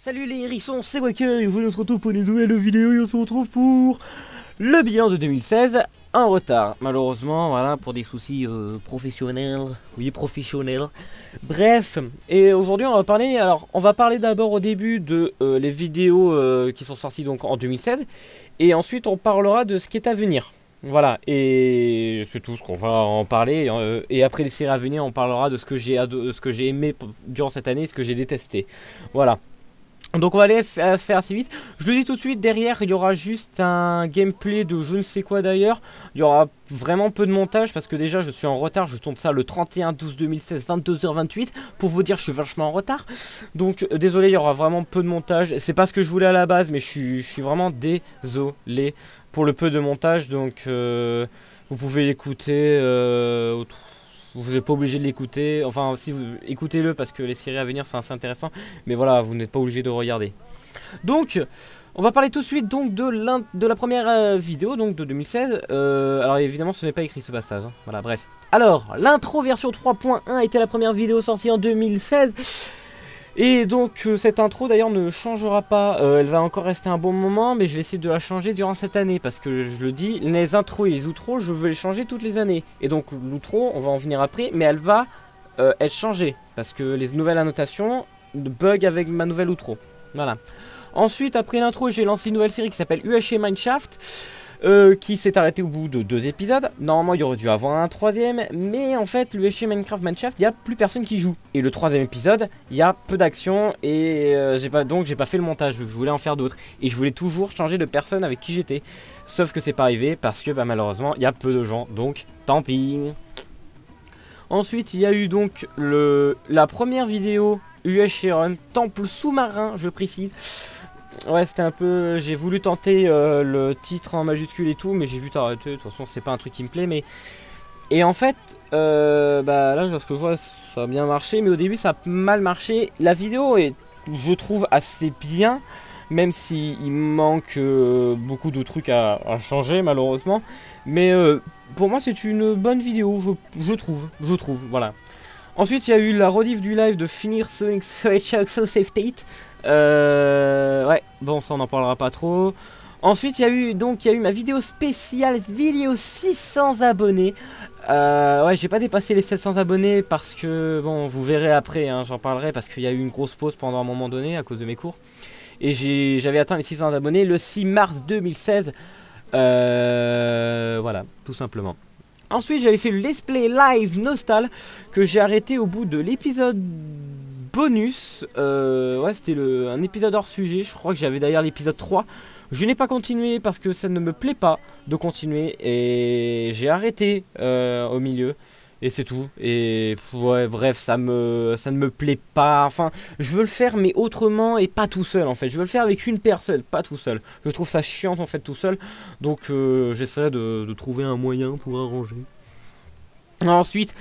Salut les hérissons, c'est Waker et on se retrouve pour une nouvelle vidéo et on se retrouve pour le bilan de 2016 en retard. Malheureusement, voilà, pour des soucis professionnels, oui professionnels. Bref, et aujourd'hui on va parler, d'abord au début de les vidéos qui sont sorties donc en 2016 et ensuite on parlera de ce qui est à venir. Voilà, et c'est tout ce qu'on va en parler. Et après les séries à venir, on parlera de ce que j'ai aimé durant cette année et ce que j'ai détesté. Voilà. Donc on va aller faire assez vite. Je le dis tout de suite, derrière il y aura juste un gameplay de je ne sais quoi d'ailleurs. Il y aura vraiment peu de montage parce que déjà je suis en retard. Je tourne ça le 31/12/2016 22h28 pour vous dire je suis vachement en retard. Donc désolé, il y aura vraiment peu de montage. C'est pas ce que je voulais à la base, mais je suis vraiment désolé pour le peu de montage. Donc vous pouvez l'écouter vous n'êtes pas obligé de l'écouter, enfin si vous écoutez-le parce que les séries à venir sont assez intéressantes, mais voilà, vous n'êtes pas obligé de regarder. Donc, on va parler tout de suite donc de la première vidéo donc de 2016. Alors évidemment, ce n'est pas écrit ce passage. Hein. Voilà, bref. Alors, l'intro version 3.1 était la première vidéo sortie en 2016. Et donc cette intro d'ailleurs ne changera pas, elle va encore rester un bon moment, mais je vais essayer de la changer durant cette année, parce que je le dis, les intros et les outros, je veux les changer toutes les années. Et donc l'outro, on va en venir après, mais elle va être changée, parce que les nouvelles annotations bug avec ma nouvelle outro. Voilà. Ensuite, après l'intro, j'ai lancé une nouvelle série qui s'appelle UHC Mineshaft. Qui s'est arrêté au bout de 2 épisodes. Normalement il y aurait dû avoir un troisième, mais en fait le UHC Minecraft Mineshaft, il n'y a plus personne qui joue. Et le troisième épisode, il y a peu d'action et j'ai pas fait le montage vu que je voulais en faire d'autres. Et je voulais toujours changer de personne avec qui j'étais. Sauf que c'est pas arrivé parce que malheureusement il y a peu de gens, donc tant pis. Ensuite il y a eu donc la première vidéo UHC Run, temple sous-marin je précise. Ouais, c'était un peu... J'ai voulu tenter le titre en majuscule et tout, mais j'ai vu t'arrêter. De toute façon, c'est pas un truc qui me plaît, mais... Et en fait, là, ce que je vois, ça a bien marché, mais au début, ça a mal marché. La vidéo est, je trouve, assez bien, même s'il manque beaucoup de trucs à changer, malheureusement. Mais pour moi, c'est une bonne vidéo, je trouve, voilà. Ensuite, il y a eu la rediff du live de finir Sonic Safe State. Ouais, bon, ça on n'en parlera pas trop. Ensuite, il y a eu ma vidéo spéciale vidéo 600 abonnés. Ouais, j'ai pas dépassé les 700 abonnés parce que, bon, vous verrez après, hein, j'en parlerai parce qu'il y a eu une grosse pause pendant un moment donné à cause de mes cours. Et j'avais atteint les 600 abonnés le 6 mars 2016. Voilà, tout simplement. Ensuite, j'avais fait le Let's Play Live Nostal que j'ai arrêté au bout de l'épisode bonus. Ouais, c'était un épisode hors sujet. Je crois que j'avais d'ailleurs l'épisode 3. Je n'ai pas continué parce que ça ne me plaît pas de continuer. Et j'ai arrêté au milieu. Et c'est tout. Et ouais, bref, ça ne me plaît pas. Enfin, je veux le faire, mais autrement et pas tout seul en fait. Je veux le faire avec une personne, pas tout seul. Je trouve ça chiant en fait tout seul. Donc j'essaierai de trouver un moyen pour arranger. Ensuite,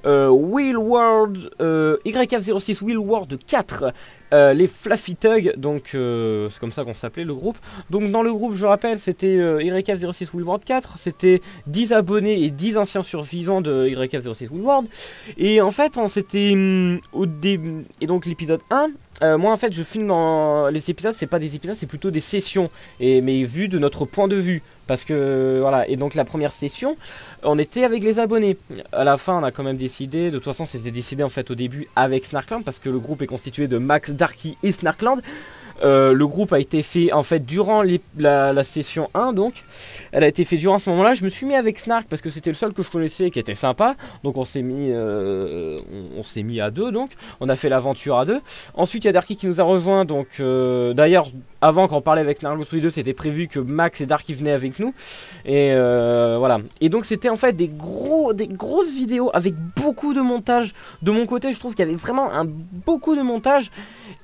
Wheel World, YF06 Wheel World 4, les Fluffy Tug, donc c'est comme ça qu'on s'appelait le groupe. Donc dans le groupe, je rappelle, c'était YF06 Wheel World 4, c'était 10 abonnés et 10 anciens survivants de YF06 Wheel World. Et en fait, on s'était au début, et donc l'épisode 1, moi en fait je filme dans les épisodes, c'est pas des épisodes, c'est plutôt des sessions, mais vues de notre point de vue. Parce que voilà, et donc la première session, on était avec les abonnés. À la fin, on a quand même décidé, de toute façon, c'était décidé en fait au début avec Snarkland, parce que le groupe est constitué de Max, Darky et Snarkland. Le groupe a été fait en fait durant la session 1, donc elle a été faite durant ce moment-là. Je me suis mis avec Snark parce que c'était le seul que je connaissais et qui était sympa. Donc on s'est mis à deux, donc on a fait l'aventure à deux. Ensuite il y a Darky qui nous a rejoint, donc d'ailleurs avant qu'on parlait avec Snark tous les deux, c'était prévu que Max et Darky venaient avec nous. Et voilà. Et donc c'était en fait des grosses vidéos avec beaucoup de montage. De mon côté, je trouve qu'il y avait vraiment beaucoup de montage.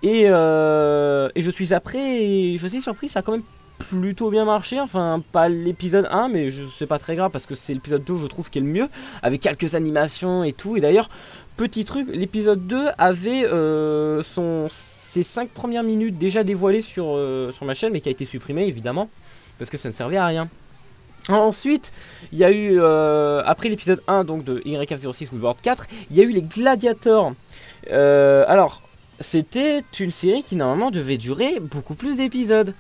Et je suis surpris, ça a quand même plutôt bien marché. Enfin, pas l'épisode 1, mais c'est pas très grave parce que c'est l'épisode 2, je trouve, qui est le mieux, avec quelques animations et tout. Et d'ailleurs, petit truc, l'épisode 2 avait ses 5 premières minutes déjà dévoilées sur ma chaîne, mais qui a été supprimé évidemment, parce que ça ne servait à rien. Ensuite, il y a eu, après l'épisode 1 donc de YF06 Wheel World 4, il y a eu les gladiators. Alors, c'était une série qui normalement devait durer beaucoup plus d'épisodes.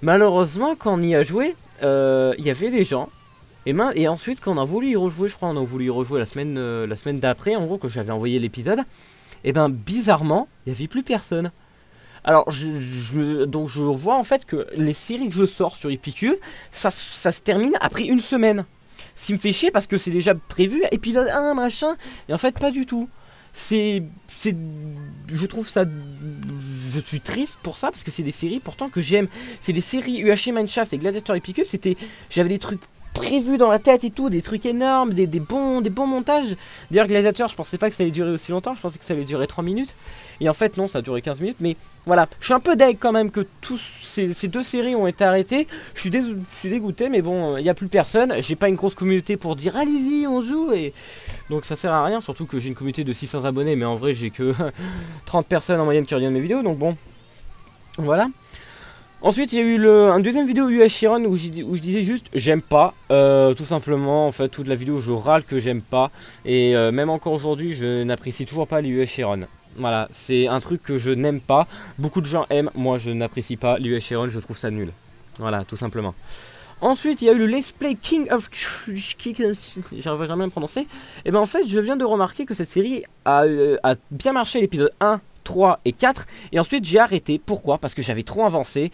Malheureusement, quand on y a joué, il y avait des gens. Et ensuite, quand on a voulu y rejouer, je crois, on a voulu y rejouer la semaine d'après, en gros, que j'avais envoyé l'épisode. Et ben, bizarrement, il n'y avait plus personne. Alors, donc je vois en fait que les séries que je sors sur IPQ, ça se termine après une semaine. Ce qui me fait chier parce que c'est déjà prévu, épisode 1, machin, et en fait, pas du tout. Je trouve ça, je suis triste pour ça parce que c'est des séries pourtant que j'aime. C'est des séries UHC Mineshaft et Gladiator et Pick-up. J'avais des trucs prévus dans la tête et tout, des trucs énormes, des bons montages. D'ailleurs Gladiator, je pensais pas que ça allait durer aussi longtemps, je pensais que ça allait durer 3 minutes. Et en fait non, ça a duré 15 minutes, mais voilà. Je suis un peu deg quand même que tous ces deux séries ont été arrêtées. Je suis dégoûté, mais bon, il n'y a plus personne. J'ai pas une grosse communauté pour dire allez-y, on joue, et donc ça sert à rien, surtout que j'ai une communauté de 600 abonnés, mais en vrai j'ai que 30 personnes en moyenne qui regardent mes vidéos, donc bon, voilà. Ensuite, il y a eu un deuxième vidéo US Chiron où je disais juste j'aime pas, tout simplement. En fait, toute la vidéo je râle que j'aime pas, et même encore aujourd'hui, je n'apprécie toujours pas les US Chiron. Voilà, c'est un truc que je n'aime pas. Beaucoup de gens aiment, moi je n'apprécie pas les US Chiron, je trouve ça nul. Voilà, tout simplement. Ensuite, il y a eu le Let's Play King of... J'arrive jamais à me prononcer. Et ben en fait, je viens de remarquer que cette série a bien marché l'épisode 1, 3 et 4. Et ensuite, j'ai arrêté. Pourquoi? Parce que j'avais trop avancé.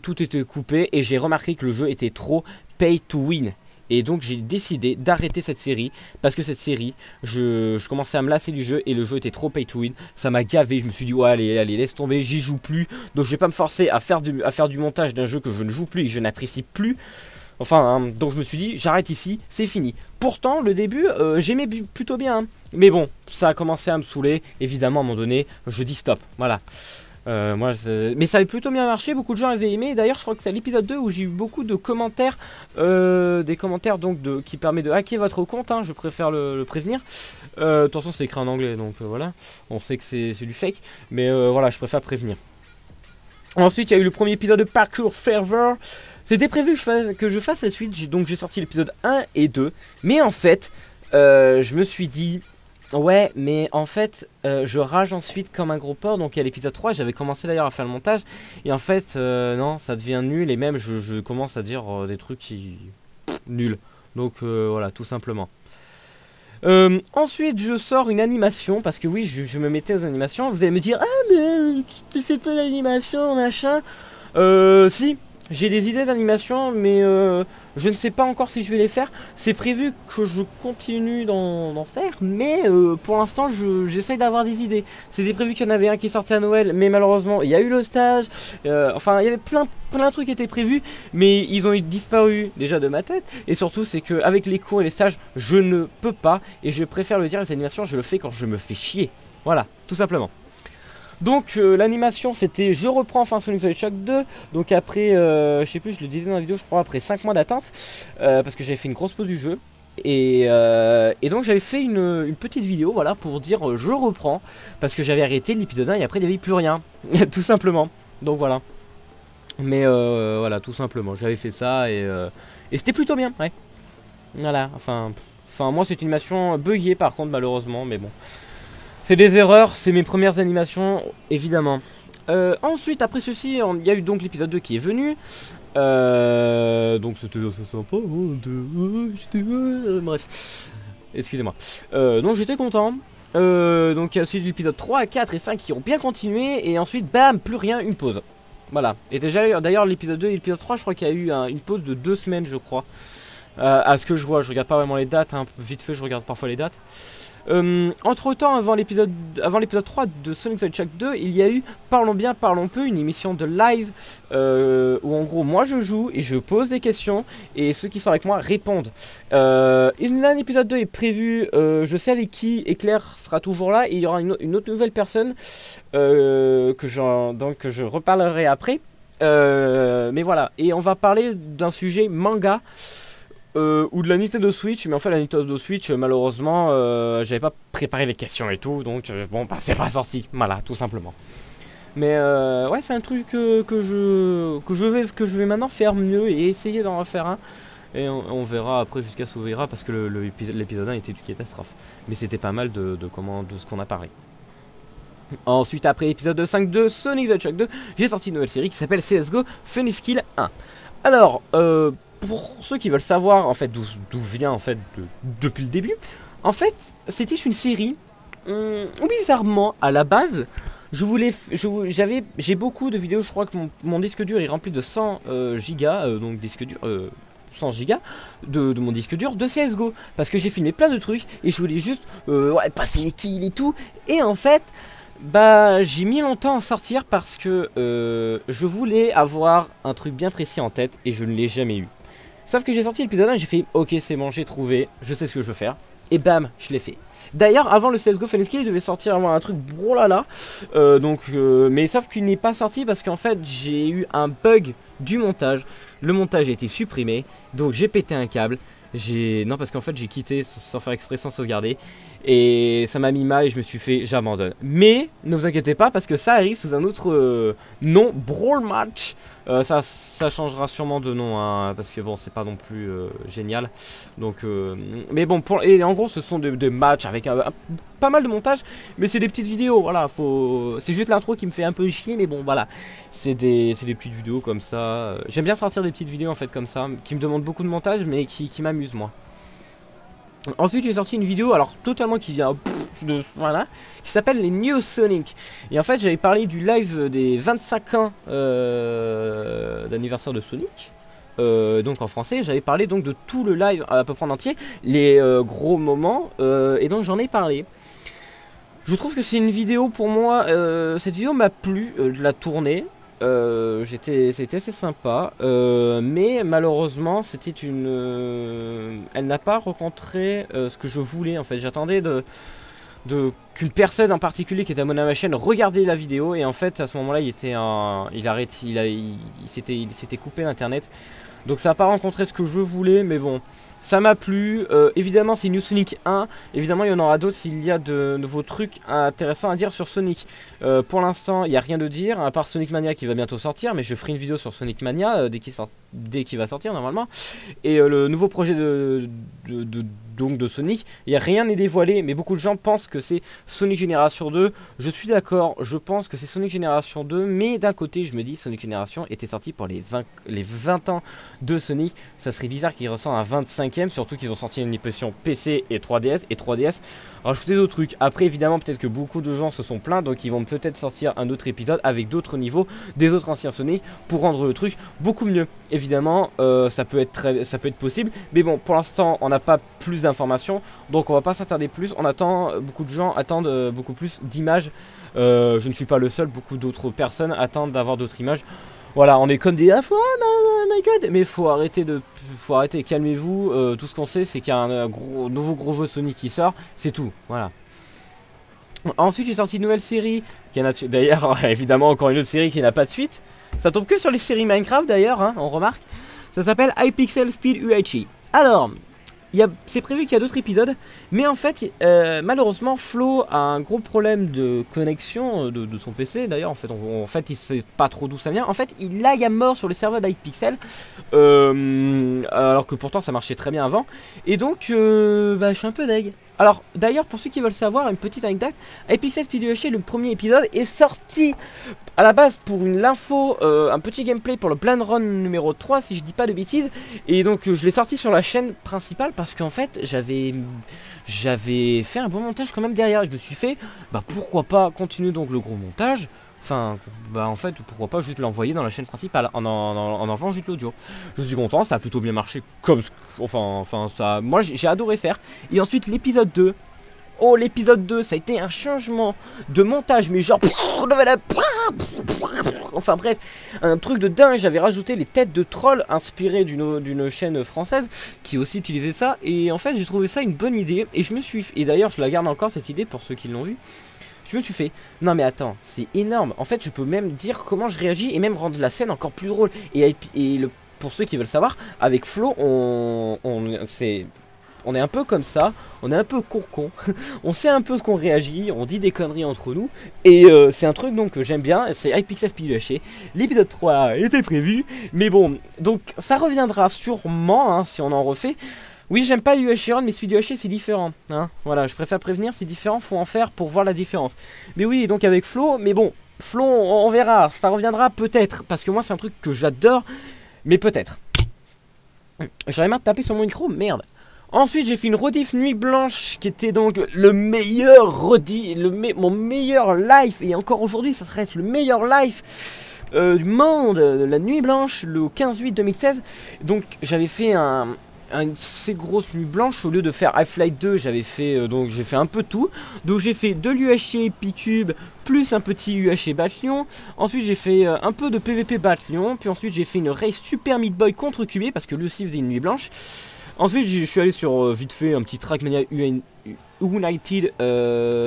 Tout était coupé. Et j'ai remarqué que le jeu était trop pay to win. Et donc j'ai décidé d'arrêter cette série parce que cette série, je commençais à me lasser du jeu et le jeu était trop pay to win. Ça m'a gavé, je me suis dit ouais allez laisse tomber, j'y joue plus. Donc je vais pas me forcer à faire du montage d'un jeu que je ne joue plus et que je n'apprécie plus. Enfin, hein, donc je me suis dit j'arrête ici, c'est fini. Pourtant le début j'aimais plutôt bien, hein. Mais bon, ça a commencé à me saouler. Évidemment à un moment donné, je dis stop, voilà. Mais ça avait plutôt bien marché, beaucoup de gens avaient aimé. D'ailleurs je crois que c'est à l'épisode 2 où j'ai eu beaucoup de commentaires, des commentaires donc qui permettent de hacker votre compte, hein, je préfère le prévenir. De toute façon c'est écrit en anglais donc voilà, on sait que c'est du fake, mais voilà, je préfère prévenir. Ensuite il y a eu le premier épisode de Parkour Fervor. C'était prévu que je fasse la suite, donc j'ai sorti l'épisode 1 et 2. Mais en fait je me suis dit ouais, mais en fait, je rage ensuite comme un gros porc. Donc à l'épisode 3, j'avais commencé d'ailleurs à faire le montage. Et en fait, non, ça devient nul. Et même, je commence à dire des trucs qui... nuls. Donc voilà, tout simplement. Ensuite, je sors une animation. Parce que oui, je me mettais aux animations. Vous allez me dire, ah, mais tu fais pas d'animation, machin. Si. J'ai des idées d'animation, mais je ne sais pas encore si je vais les faire. C'est prévu que je continue d'en faire, mais pour l'instant, j'essaye d'avoir des idées. C'était prévu qu'il y en avait un qui sortait à Noël, mais malheureusement, il y a eu le stage. Enfin, il y avait plein de trucs qui étaient prévus, mais ils ont disparu déjà de ma tête. Et surtout, c'est qu'avec les cours et les stages, je ne peux pas. Et je préfère le dire, les animations, je le fais quand je me fais chier. Voilà, tout simplement. Donc l'animation c'était je reprends enfin Sonic the Hedgehog 2. Donc après je sais plus, je le disais dans la vidéo, je crois après 5 mois d'attente, parce que j'avais fait une grosse pause du jeu. Et donc j'avais fait une petite vidéo, voilà, pour dire je reprends, parce que j'avais arrêté l'épisode 1 et après il n'y avait plus rien. Tout simplement. Donc voilà. Mais voilà, tout simplement, j'avais fait ça et c'était plutôt bien, ouais. Voilà, enfin moi c'est une animation buggée par contre malheureusement, mais bon. C'est des erreurs, c'est mes premières animations, évidemment. Ensuite, après ceci, il y a eu donc l'épisode 2 qui est venu. Donc c'était assez sympa. Bref, excusez-moi. Donc j'étais content. Donc il y a aussi l'épisode 3, 4 et 5 qui ont bien continué. Et ensuite, bam, plus rien, une pause. Voilà. Et déjà, d'ailleurs, l'épisode 2 et l'épisode 3, je crois qu'il y a eu une pause de 2 semaines, je crois. À ce que je vois, je regarde pas vraiment les dates, hein. Vite fait, je regarde parfois les dates. Entre temps, avant l'épisode 3 de Sonic the Hedgehog 2, il y a eu Parlons bien, parlons peu, une émission de live où en gros moi je joue et je pose des questions et ceux qui sont avec moi répondent. Un épisode 2 est prévu, je sais avec qui, et Claire sera toujours là et il y aura une autre nouvelle personne que je reparlerai après. Mais voilà, et on va parler d'un sujet manga. Ou de la Nintendo Switch, mais en fait la Nintendo Switch malheureusement j'avais pas préparé les questions et tout, donc bon bah c'est pas sorti, voilà, tout simplement. Mais ouais, c'est un truc que je vais maintenant faire mieux et essayer d'en refaire un. Et on verra après jusqu'à ce qu'on verra, parce que l'épisode 1 était une catastrophe. Mais c'était pas mal de ce qu'on a parlé. Ensuite, après l'épisode 5 de Sonic the Hedgehog 2, j'ai sorti une nouvelle série qui s'appelle CSGO Funny Skill 1. Alors, pour ceux qui veulent savoir en fait d'où vient en fait depuis le début, en fait, c'était une série où bizarrement, à la base, j'ai beaucoup de vidéos. Je crois que mon disque dur est rempli de 100 gigas, donc disque dur. 100 gigas de mon disque dur de CSGO, parce que j'ai filmé plein de trucs et je voulais juste ouais, passer les kills et tout. Et en fait, bah j'ai mis longtemps à sortir parce que je voulais avoir un truc bien précis en tête et je ne l'ai jamais eu. Sauf que j'ai sorti l'épisode 1 et j'ai fait ok, c'est bon, j'ai trouvé, je sais ce que je veux faire. Et bam, je l'ai fait. D'ailleurs, avant le CSGO Funny Skill, il devait sortir avant un truc brolala. Mais sauf qu'il n'est pas sorti parce qu'en fait, j'ai eu un bug du montage. Le montage a été supprimé, donc j'ai pété un câble. Non, parce qu'en fait, j'ai quitté sans faire exprès, sans sauvegarder. Et ça m'a mis mal et je me suis fait, j'abandonne. Mais ne vous inquiétez pas parce que ça arrive sous un autre nom, Brawl Match. Ça changera sûrement de nom, hein, parce que bon, c'est pas non plus génial. Donc, mais bon, et en gros, ce sont des matchs avec pas mal de montage, mais c'est des petites vidéos. Voilà, c'est juste l'intro qui me fait un peu chier, mais bon, voilà, c'est des petites vidéos comme ça. J'aime bien sortir des petites vidéos en fait comme ça, qui me demandent beaucoup de montage, mais qui m'amusent moi. Ensuite j'ai sorti une vidéo alors totalement qui vient voilà, qui s'appelle les New Sonic. Et en fait j'avais parlé du live des 25 ans d'anniversaire de Sonic. Donc en français j'avais parlé donc de tout le live à peu près en entier, les gros moments, et donc j'en ai parlé. Je trouve que c'est une vidéo pour moi, cette vidéo m'a plu de la tourner. C'était assez sympa, mais malheureusement c'était elle n'a pas rencontré ce que je voulais en fait. J'attendais qu'une personne en particulier qui était abonnée à ma chaîne regardait la vidéo, et en fait à ce moment là il s'était coupé d'internet, donc ça n'a pas rencontré ce que je voulais, mais bon, ça m'a plu. Évidemment c'est New Sonic 1, évidemment il y en aura d'autres s'il y a de nouveaux trucs intéressants à dire sur Sonic. Pour l'instant il n'y a rien de dire, à part Sonic Mania qui va bientôt sortir, mais je ferai une vidéo sur Sonic Mania dès qu'il va sortir normalement. Et le nouveau projet de Sonic, rien n'est dévoilé, mais beaucoup de gens pensent que c'est Sonic Génération 2. Je suis d'accord, je pense que c'est Sonic Génération 2, mais d'un côté je me dis Sonic Génération était sorti pour les 20 ans de Sonic. Ça serait bizarre qu'il ressemble à un 25e, surtout qu'ils ont sorti une édition PC et 3DS, et 3DS rajouter d'autres trucs. Après évidemment peut-être que beaucoup de gens se sont plaints, donc ils vont peut-être sortir un autre épisode avec d'autres niveaux des autres anciens Sonic pour rendre le truc beaucoup mieux. Évidemment ça peut être possible, mais bon, pour l'instant on n'a pas plus d'informations, donc on va pas s'attarder plus. Beaucoup de gens attendent beaucoup plus d'images. Je ne suis pas le seul, beaucoup d'autres personnes attendent d'avoir d'autres images. Voilà, on est comme des oh my god, mais faut arrêter, calmez-vous. Tout ce qu'on sait, c'est qu'il y a un nouveau gros jeu Sonic qui sort, c'est tout. Voilà. Ensuite, j'ai sorti une nouvelle série d'ailleurs, évidemment, encore une autre série qui n'a pas de suite. Ça tombe que sur les séries Minecraft d'ailleurs, hein, on remarque. Ça s'appelle Hypixel Speed UHI. Alors, c'est prévu qu'il y a d'autres épisodes, mais en fait malheureusement Flo a un gros problème de connexion de son PC. D'ailleurs en fait il sait pas trop d'où ça vient. En fait il lag à mort sur le serveur d'Hypixel, alors que pourtant ça marchait très bien avant. Et donc je suis un peu deg. Alors d'ailleurs pour ceux qui veulent savoir, une petite anecdote, Hypixel Speed UHI, le premier épisode est sorti à la base pour l'info, un petit gameplay pour le Plan Run numéro 3 si je dis pas de bêtises. Et donc je l'ai sorti sur la chaîne principale parce qu'en fait j'avais fait un bon montage quand même derrière. Je me suis fait pourquoi pas continuer donc le gros montage. Enfin, en fait, pourquoi pas juste l'envoyer dans la chaîne principale en envoyant juste l'audio. Je suis content, ça a plutôt bien marché moi j'ai adoré faire. Et ensuite l'épisode 2. Oh, l'épisode 2, ça a été un changement de montage, mais genre enfin bref, un truc de dingue. J'avais rajouté les têtes de trolls inspirées d'une chaîne française qui aussi utilisait ça. Et en fait j'ai trouvé ça une bonne idée. Et d'ailleurs je la garde encore cette idée pour ceux qui l'ont vu. Je me suis fait, non mais attends, c'est énorme. En fait je peux même dire comment je réagis et même rendre la scène encore plus drôle. Pour ceux qui veulent savoir, avec Flo on est un peu comme ça, on est un peu con. On sait un peu ce qu'on réagit, on dit des conneries entre nous. Et c'est un truc donc que j'aime bien, c'est Hypixel Speed UHI. L'épisode 3 était prévu, mais bon, donc ça reviendra sûrement, hein, si on en refait. Oui, j'aime pas l'UHC Run, mais celui du UHC c'est différent. Hein, voilà, je préfère prévenir, c'est différent, faut en faire pour voir la différence. Mais oui, donc avec Flo, mais bon, Flo, on verra, ça reviendra peut-être. Parce que moi, c'est un truc que j'adore, mais peut-être. J'aurais marre de taper sur mon micro, merde. Ensuite, j'ai fait une rediff Nuit Blanche, qui était donc le meilleur rediff, mon meilleur live, et encore aujourd'hui, ça reste le meilleur live du monde, la Nuit Blanche, le 15/8/2016. Donc, j'avais fait une assez grosse Nuit Blanche. Au lieu de faire Half-Life 2, j'avais fait donc j'ai fait un peu tout. Donc j'ai fait de l'UHC Picube plus un petit UHC Batlion. Ensuite j'ai fait un peu de PVP Batlion. Puis ensuite j'ai fait une race Super Meat Boy contre QB parce que lui aussi faisait une Nuit Blanche. Ensuite je suis allé sur vite fait un petit Trackmania United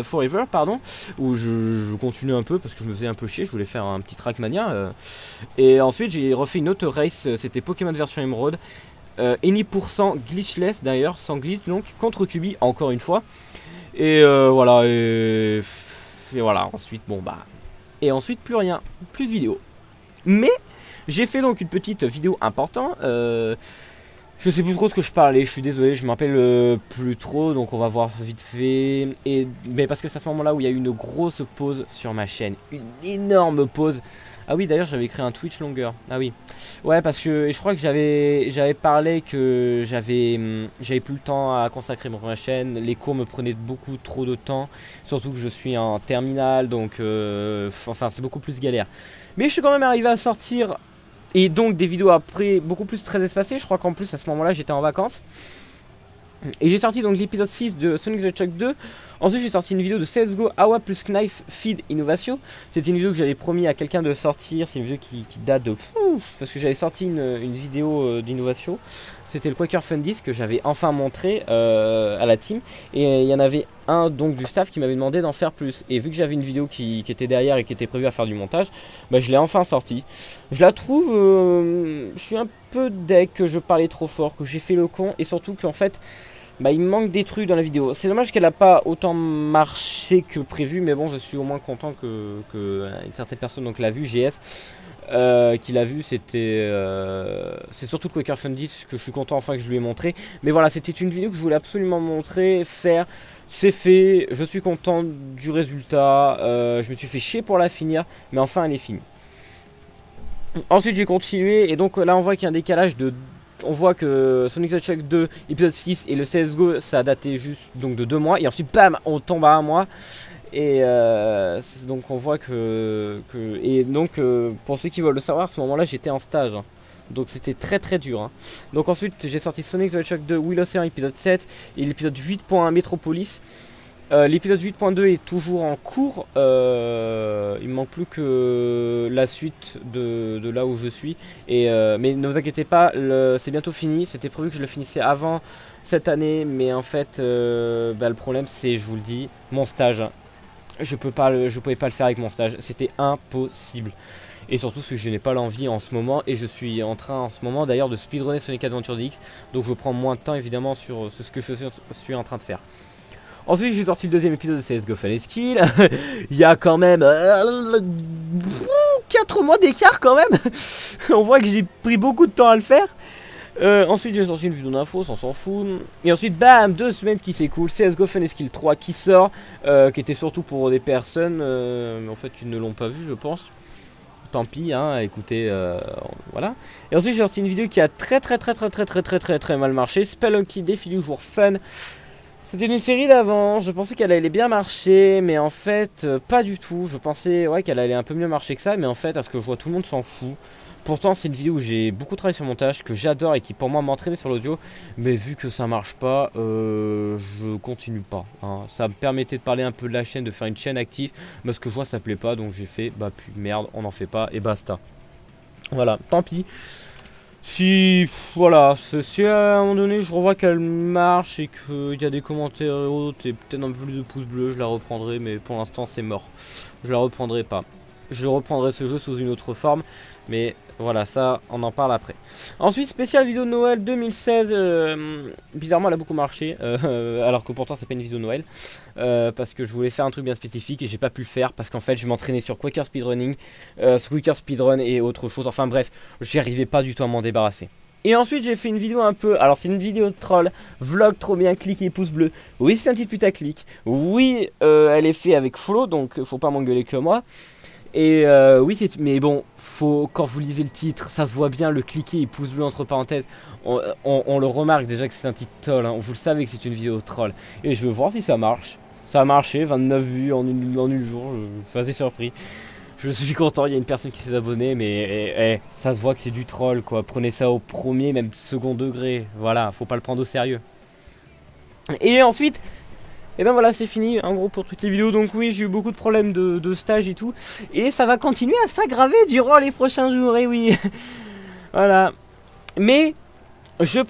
Forever, pardon, où je continuais un peu parce que je me faisais un peu chier, je voulais faire un petit Trackmania. Et ensuite j'ai refait une autre race, c'était Pokémon version Emerald. Any % glitchless d'ailleurs, sans glitch donc, contre QB encore une fois. Et voilà, et voilà, ensuite bon bah. Et ensuite plus rien, plus de vidéos. Mais j'ai fait donc une petite vidéo importante. Je sais plus trop ce que je parlais, je suis désolé, je m'appelle plus trop, donc on va voir vite fait. Mais parce que c'est à ce moment-là où il y a eu une grosse pause sur ma chaîne, une énorme pause. Ah oui, d'ailleurs j'avais créé un Twitch longueur. Ah oui, ouais, parce que je crois que j'avais parlé que j'avais plus le temps à consacrer pour ma chaîne. Les cours me prenaient beaucoup trop de temps, surtout que je suis en terminale, donc enfin c'est beaucoup plus galère. Mais je suis quand même arrivé à sortir. Et donc des vidéos après beaucoup plus très espacées. Je crois qu'en plus à ce moment là j'étais en vacances. Et j'ai sorti donc l'épisode 6 de Sonic the Hedgehog 2. Ensuite j'ai sorti une vidéo de CSGO AWA plus Knife Feed Innovation. C'était une vidéo que j'avais promis à quelqu'un de sortir. C'est une vidéo qui date de... Parce que j'avais sorti une vidéo d'innovation. C'était le Quaker Fundis que j'avais enfin montré à la team. Et il y en avait un donc du staff qui m'avait demandé d'en faire plus. Et vu que j'avais une vidéo qui était derrière et qui était prévue à faire du montage, bah, je l'ai enfin sorti. Je la trouve... je suis un peu deck que je parlais trop fort, que j'ai fait le con. Et surtout qu'en fait... bah, il me manque des trucs dans la vidéo. C'est dommage qu'elle n'a pas autant marché que prévu, mais bon, je suis au moins content que une certaine personne donc l'a vu, GS, qui l'a vu. C'était c'est surtout le Quaker Fundis que je suis content enfin que je lui ai montré. Mais voilà, c'était une vidéo que je voulais absolument montrer, faire. C'est fait, je suis content du résultat. Je me suis fait chier pour la finir, mais enfin elle est finie. Ensuite j'ai continué et donc là on voit qu'il y a un décalage de... On voit que Sonic the Hedgehog 2 épisode 6 et le CSGO ça a daté juste donc de 2 mois. Et ensuite bam on tombe à 1 mois. Et donc on voit et donc pour ceux qui veulent le savoir, à ce moment là j'étais en stage, hein. Donc c'était très très dur, hein. Donc ensuite j'ai sorti Sonic the Hedgehog 2 Will Ocean épisode 7 et l'épisode 8.1 Metropolis. L'épisode 8.2 est toujours en cours, il me manque plus que la suite de là où je suis. Mais ne vous inquiétez pas, c'est bientôt fini. C'était prévu que je le finissais avant cette année, mais en fait bah, le problème c'est, je vous le dis, mon stage. Je pouvais pas le faire avec mon stage, c'était impossible. Et surtout parce que je n'ai pas l'envie en ce moment. Et je suis en train en ce moment d'ailleurs de speedrunner Sonic Adventure DX. Donc je prends moins de temps évidemment sur ce que je suis en train de faire. Ensuite j'ai sorti le deuxième épisode de CSGO Fun Skill. Il y a quand même 4 mois d'écart quand même. On voit que j'ai pris beaucoup de temps à le faire. Ensuite j'ai sorti une vidéo d'info, on s'en fout. Et ensuite bam, 2 semaines qui s'écoulent, CSGO Fun Skill 3 qui sort, qui était surtout pour des personnes en fait qui ne l'ont pas vu je pense. Tant pis, hein, écoutez, voilà. Et ensuite j'ai sorti une vidéo qui a très mal marché, Spelunky Défi du jour fun. C'était une série d'avant, je pensais qu'elle allait bien marcher, mais en fait, pas du tout. Je pensais ouais, qu'elle allait un peu mieux marcher que ça, mais en fait, à ce que je vois, tout le monde s'en fout. Pourtant, c'est une vidéo où j'ai beaucoup travaillé sur le montage, que j'adore et qui pour moi m'entraînait sur l'audio. Mais vu que ça marche pas, je continue pas, hein. Ça me permettait de parler un peu de la chaîne, de faire une chaîne active, mais ce que je vois, ça plaît pas, donc j'ai fait, bah puis merde, on n'en fait pas, et basta. Voilà, tant pis. Si, voilà, si à un moment donné je revois qu'elle marche et qu'il y a des commentaires et autres et peut-être un peu plus de pouces bleus, je la reprendrai, mais pour l'instant c'est mort. Je la reprendrai pas. Je reprendrai ce jeu sous une autre forme, mais voilà, ça on en parle après. Ensuite, spéciale vidéo de Noël 2016, bizarrement elle a beaucoup marché, alors que pourtant c'est pas une vidéo de Noël, parce que je voulais faire un truc bien spécifique et j'ai pas pu le faire parce qu'en fait je m'entraînais sur Quaker Speedrunning, Quaker Speedrun et autre chose, enfin bref, j'y arrivais pas du tout à m'en débarrasser. Et ensuite j'ai fait une vidéo un peu, alors c'est une vidéo de troll, vlog trop bien, cliquez pouce bleu. Oui c'est un titre putaclic, oui elle est faite avec Flo, donc faut pas m'engueuler que moi. Et oui c'est, mais bon, faut, quand vous lisez le titre, ça se voit bien, le cliquer et pouce bleu entre parenthèses, on le remarque déjà que c'est un titre troll, hein. Vous le savez que c'est une vidéo troll. Et je veux voir si ça marche. Ça a marché, 29 vues en une jour, je suis assez surpris. Je suis content, il y a une personne qui s'est abonnée, mais ça se voit que c'est du troll quoi. Prenez ça au premier, même second degré. Voilà, faut pas le prendre au sérieux. Et ensuite, et ben voilà, c'est fini en gros pour toutes les vidéos. Donc oui, j'ai eu beaucoup de problèmes de stage et tout. Et ça va continuer à s'aggraver durant les prochains jours, et oui. Voilà. Mais je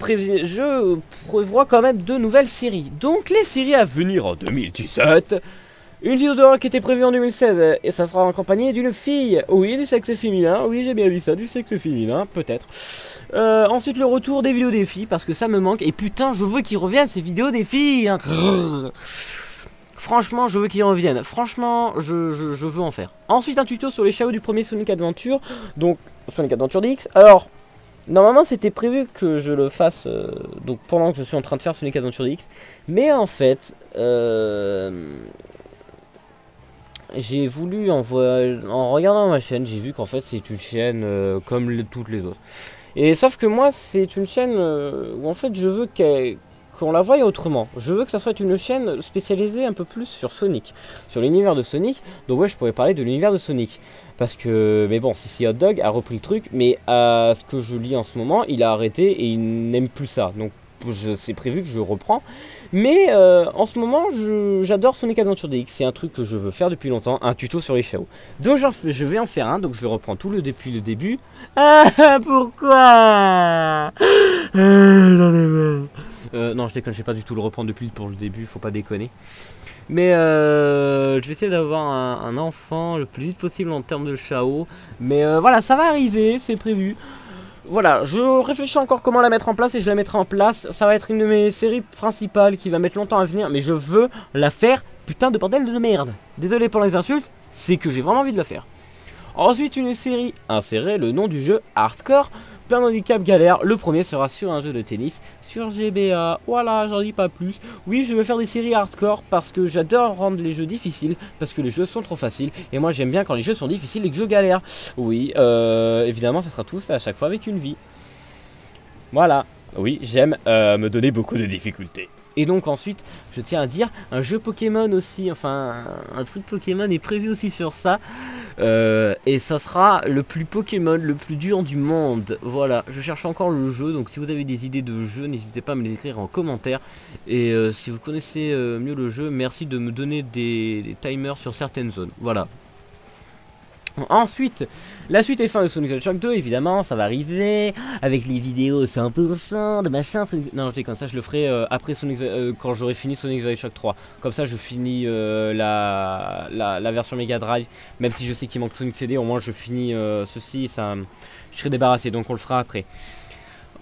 prévois quand même de nouvelles séries. Donc les séries à venir en 2017. Une vidéo d'horreur qui était prévue en 2016 et ça sera accompagné d'une fille. Oui, du sexe féminin. Oui, j'ai bien vu ça, du sexe féminin, peut-être. Ensuite, le retour des vidéos des filles parce que ça me manque. Et putain, je veux qu'ils reviennent ces vidéos des filles. Hein. Franchement, je veux qu'ils reviennent. Franchement, je veux en faire. Ensuite, un tuto sur les chaos du premier Sonic Adventure. Donc, Sonic Adventure DX. Alors, normalement, c'était prévu que je le fasse donc pendant que je suis en train de faire Sonic Adventure DX. Mais en fait, j'ai voulu, en regardant ma chaîne, j'ai vu qu'en fait c'est une chaîne comme toutes les autres. Et sauf que moi c'est une chaîne où en fait je veux qu'on la voie autrement. Je veux que ça soit une chaîne spécialisée un peu plus sur Sonic, sur l'univers de Sonic. Donc ouais, je pourrais parler de l'univers de Sonic. Parce que, mais bon, Sissi Hot Dog a repris le truc, mais à ce que je lis en ce moment, il a arrêté et il n'aime plus ça. Donc c'est prévu que je reprends. Mais en ce moment, j'adore Sonic Adventure DX. C'est un truc que je veux faire depuis longtemps, un tuto sur les chaos. Donc je vais en faire un, donc je vais reprendre tout depuis le début. Ah, pourquoi j'en ai marre. Non, je déconne, je vais pas du tout le reprendre depuis pour le début, faut pas déconner. Mais je vais essayer d'avoir un enfant le plus vite possible en termes de chao. Mais voilà, ça va arriver, c'est prévu. Voilà, je réfléchis encore comment la mettre en place et je la mettrai en place. Ça va être une de mes séries principales qui va mettre longtemps à venir, mais je veux la faire, putain de bordel de merde. Désolé pour les insultes, c'est que j'ai vraiment envie de la faire. Ensuite, une série, insérer le nom du jeu Hardcore, plein d'handicap galère. Le premier sera sur un jeu de tennis, sur GBA. Voilà, j'en dis pas plus. Oui, je vais faire des séries hardcore parce que j'adore rendre les jeux difficiles, parce que les jeux sont trop faciles. Et moi, j'aime bien quand les jeux sont difficiles et que je galère. Oui, évidemment, ça sera tous à chaque fois avec une vie. Voilà. Oui, j'aime me donner beaucoup de difficultés. Et donc ensuite, je tiens à dire, un jeu Pokémon aussi, enfin un truc Pokémon est prévu aussi sur ça. Et ça sera le plus Pokémon, le plus dur du monde. Voilà, je cherche encore le jeu, donc si vous avez des idées de jeu, n'hésitez pas à me les écrire en commentaire. Et si vous connaissez mieux le jeu, merci de me donner des timers sur certaines zones. Voilà. Ensuite, la suite et fin de Sonic the Hedgehog 2, évidemment, ça va arriver avec les vidéos 100% de machin. Non, je déconne, ça je le ferai après Sonic quand j'aurai fini Sonic the Hedgehog 3. Comme ça, je finis la version Mega Drive, même si je sais qu'il manque Sonic CD, au moins je finis ceci, ça, je serai débarrassé, donc on le fera après.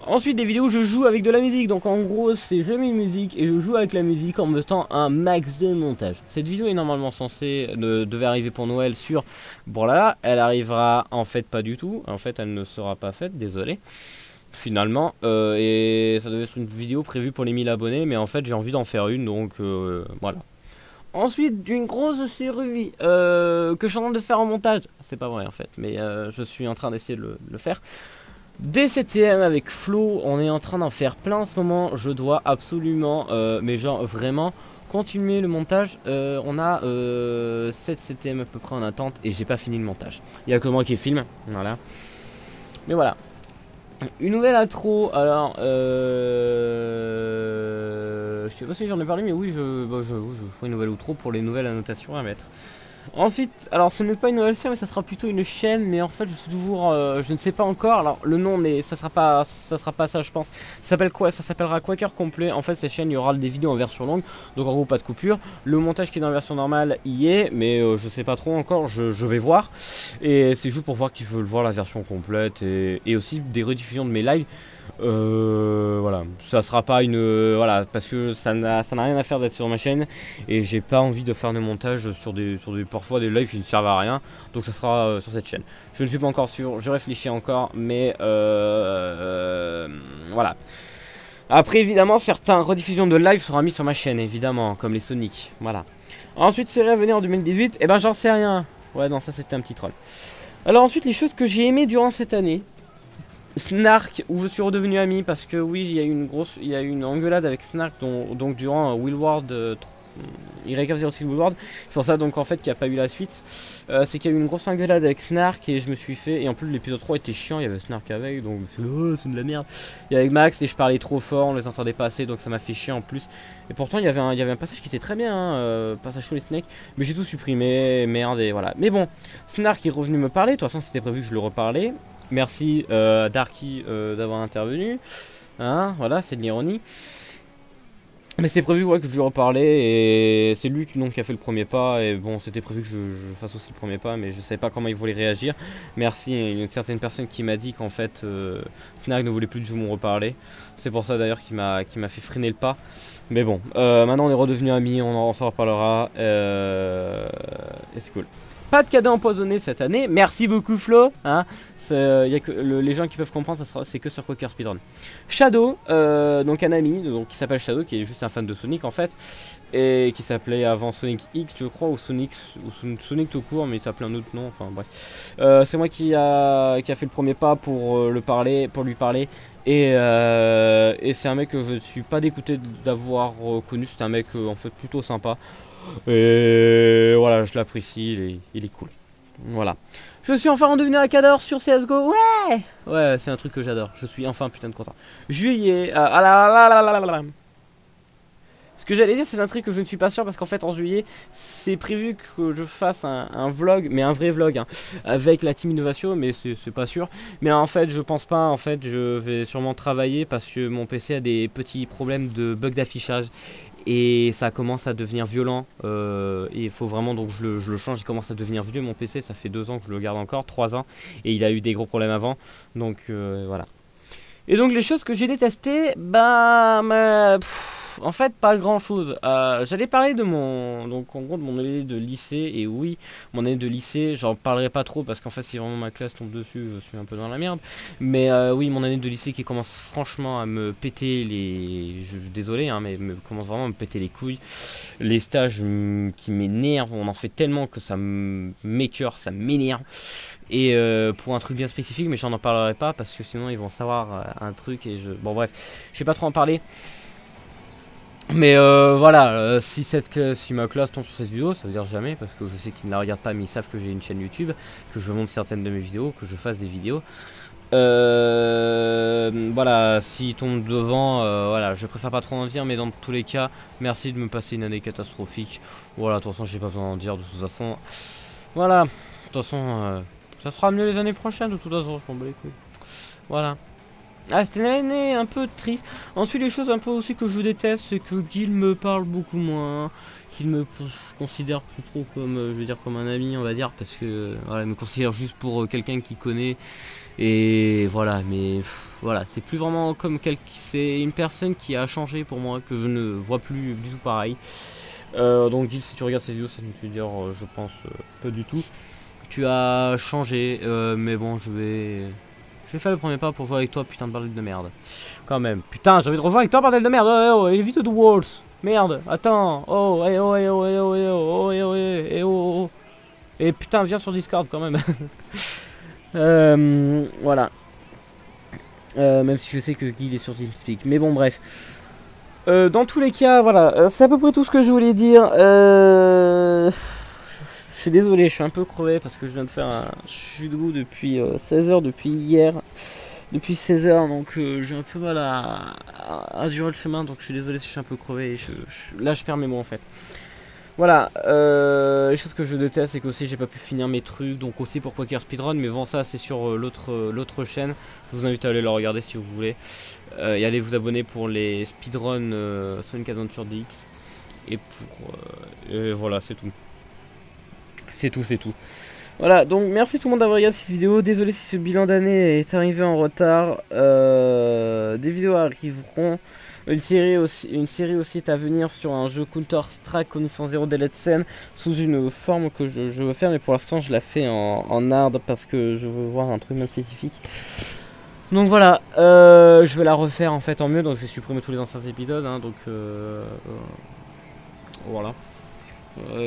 Ensuite, des vidéos où je joue avec de la musique. Donc en gros, c'est je mets une musique et je joue avec la musique en mettant un max de montage. Cette vidéo est normalement censée devait arriver pour Noël sur Borlala. Elle arrivera en fait pas du tout. En fait, elle ne sera pas faite, désolé. Finalement, et ça devait être une vidéo prévue pour les 1000 abonnés, mais en fait j'ai envie d'en faire une, donc voilà. Ensuite, d'une grosse série que je suis en train de faire en montage. C'est pas vrai en fait, mais je suis en train d'essayer de le faire. DCTM avec Flo, on est en train d'en faire plein en ce moment. Je dois absolument, mais genre vraiment, continuer le montage. On a 7 CTM à peu près en attente et j'ai pas fini le montage. Il y a que moi qui filme, voilà. Mais voilà. Une nouvelle intro, alors je sais pas si j'en ai parlé, mais oui, je ferai une nouvelle outro pour les nouvelles annotations à mettre. Ensuite, alors ce n'est pas une nouvelle chaîne, mais ça sera plutôt une chaîne, mais en fait je suis toujours, je ne sais pas encore. Alors le nom, ça sera pas ça, je pense. Ça s'appelle quoi? Ça s'appellera Quaker Complet. En fait cette chaîne, il y aura des vidéos en version longue, donc en gros pas de coupure. Le montage qui est dans la version normale y est, mais je sais pas trop encore. Je vais voir. Et c'est juste pour voir qu'ils veulent voir la version complète et aussi des rediffusions de mes lives. Voilà, ça sera pas une voilà, parce que ça n'a rien à faire d'être sur ma chaîne et j'ai pas envie de faire de montage sur des parfois des lives qui ne servent à rien, donc ça sera sur cette chaîne. Je ne suis pas encore sûr, je réfléchis encore, mais voilà. Après évidemment certains rediffusions de live seront mis sur ma chaîne évidemment, comme les Sonic, voilà. Ensuite série à venir en 2018, et ben j'en sais rien. Ouais non, ça c'était un petit troll. Alors ensuite les choses que j'ai aimées durant cette année. Snark, où je suis redevenu ami parce que oui, il y a eu une engueulade avec Snark donc durant Willward Y06 Willward. C'est pour ça donc en fait qu'il n'y a pas eu la suite. C'est qu'il y a eu une grosse engueulade avec Snark et je me suis fait, et en plus l'épisode 3 était chiant, il y avait Snark avec, donc oh, c'est de la merde. Et avec Max et je parlais trop fort, on les entendait pas assez, donc ça m'a fait chier en plus. Et pourtant il y avait un passage qui était très bien, hein, passage sur les snakes, mais j'ai tout supprimé, merde, et voilà. Mais bon, Snark est revenu me parler, de toute façon c'était prévu que je le reparlais. Merci Darky d'avoir intervenu. Hein, voilà, c'est de l'ironie. Mais c'est prévu ouais, que je lui reparlais et c'est lui donc, qui a fait le premier pas. Et bon, c'était prévu que je fasse aussi le premier pas, mais je savais pas comment il voulait réagir. Merci, il y a une certaine personne qui m'a dit qu'en fait Snark ne voulait plus du tout me reparler. C'est pour ça d'ailleurs qu'il m'a fait freiner le pas. Mais bon, maintenant on est redevenus amis, on s'en reparlera. Et c'est cool. Pas de cadeau empoisonné cette année, merci beaucoup Flo, hein. Y a que les gens qui peuvent comprendre, c'est que sur Quaker Speedrun. Shadow, donc un ami donc, qui s'appelle Shadow, qui est juste un fan de Sonic en fait, et qui s'appelait avant Sonic X je crois, ou Sonic tout court, mais il s'appelait un autre nom, enfin bref. C'est moi qui a fait le premier pas pour lui parler, et c'est un mec que je ne suis pas dégoûté d'avoir connu, c'est un mec en fait plutôt sympa. Et voilà, je l'apprécie, il est cool. Voilà. Je suis enfin redevenu un cador sur CSGO. Ouais. Ouais, c'est un truc que j'adore. Je suis enfin putain de content. Juillet. Ce que j'allais dire, c'est un truc que je ne suis pas sûr parce qu'en fait, en juillet, c'est prévu que je fasse un vlog, mais un vrai vlog, hein, avec la team Innovation, mais c'est pas sûr. Mais en fait, je pense pas. En fait, je vais sûrement travailler parce que mon PC a des petits problèmes de bug d'affichage. Et ça commence à devenir violent et il faut vraiment donc je le change, il commence à devenir vieux mon PC, ça fait 2 ans que je le garde encore, 3 ans, et il a eu des gros problèmes avant, donc voilà. Et donc les choses que j'ai détestées, en fait pas grand chose. J'allais parler de donc en gros de mon année de lycée, et oui, mon année de lycée, j'en parlerai pas trop parce qu'en fait si vraiment ma classe tombe dessus, je suis un peu dans la merde. Mais oui, mon année de lycée qui commence franchement à me péter désolé, hein, mais commence vraiment à me péter les couilles. Les stages qui m'énervent, on en fait tellement que ça m'écœure, ça m'énerve. Et pour un truc bien spécifique, mais j'en parlerai pas parce que sinon ils vont savoir un truc et bon bref, je vais pas trop en parler. Mais voilà, si ma classe tombe sur cette vidéo, ça veut dire jamais, parce que je sais qu'ils ne la regardent pas, mais ils savent que j'ai une chaîne YouTube, que je monte certaines de mes vidéos, que je fasse des vidéos. Voilà, s'ils tombent devant, voilà, je préfère pas trop en dire, mais dans tous les cas, merci de me passer une année catastrophique. Voilà, de toute façon, j'ai pas besoin d'en dire, de toute façon. Voilà, de toute façon, ça sera mieux les années prochaines, de toute façon, je m'en bats les couilles. Voilà. Ah, c'était une année un peu triste. Ensuite, les choses un peu aussi que je déteste, c'est que Gil me parle beaucoup moins, qu'il me considère plus trop comme, je veux dire, comme un ami, on va dire, parce que voilà, il me considère juste pour quelqu'un qui connaît. Et voilà, mais voilà, c'est plus vraiment comme c'est une personne qui a changé pour moi, que je ne vois plus du tout pareil. Donc Gil, si tu regardes cette vidéo, ça ne veut dire, je pense, pas du tout. Tu as changé, mais bon, je vais faire le premier pas pour jouer avec toi, putain de bordel de merde. Quand même. Putain, j'ai envie de rejoindre avec toi, bordel de merde. Oh, évite de walls. Merde, attends. Oh, eh oh, eh oh, eh oh, eh oh, oh, eh oh, eh oh, oh. Et putain, viens sur Discord quand même. Voilà. Même si je sais que Guy est sur TeamSpeak. Mais bon, bref. Dans tous les cas, voilà. C'est à peu près tout ce que je voulais dire. Je suis désolé, je suis un peu crevé parce que je viens de faire je suis debout depuis 16h, depuis hier, depuis 16h, donc j'ai un peu mal à durer le chemin, donc je suis désolé si je suis un peu crevé, là je perds mes mots en fait. Voilà, les choses que je déteste, c'est qu'aussi j'ai pas pu finir mes trucs, donc aussi pour Quaker Speedrun, mais bon ça c'est sur l'autre chaîne, je vous invite à aller le regarder si vous voulez, et allez vous abonner pour les speedruns Sonic Adventure DX, et voilà c'est tout. C'est tout. Voilà, donc merci tout le monde d'avoir regardé cette vidéo. Désolé si ce bilan d'année est arrivé en retard. Des vidéos arriveront. Une série aussi est à venir sur un jeu Counter-Strike Connaissance Zéro de Let's Scène sous une forme que je veux faire, mais pour l'instant je la fais en hard parce que je veux voir un truc bien spécifique. Donc voilà, je vais la refaire en fait en mieux, donc je vais supprimer tous les anciens épisodes, hein, donc voilà. Voilà.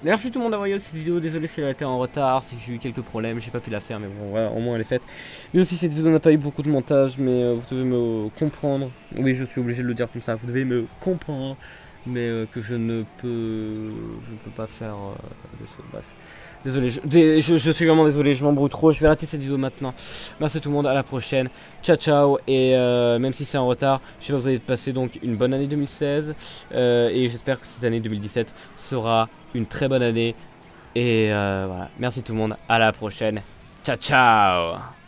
Merci tout le monde d'avoir regardé cette vidéo, désolé si elle a été en retard, c'est que j'ai eu quelques problèmes, j'ai pas pu la faire, mais bon voilà, au moins elle est faite. Et aussi cette vidéo n'a pas eu beaucoup de montage, mais vous devez me comprendre, oui je suis obligé de le dire comme ça, vous devez me comprendre, mais que je ne peux pas faire des choses, bref. Désolé, je suis vraiment désolé, je m'embrouille trop, je vais arrêter cette vidéo maintenant. Merci tout le monde, à la prochaine, ciao ciao, et même si c'est en retard, je sais pas, vous allez passer donc une bonne année 2016, et j'espère que cette année 2017 sera une très bonne année, et voilà, merci tout le monde, à la prochaine, ciao ciao.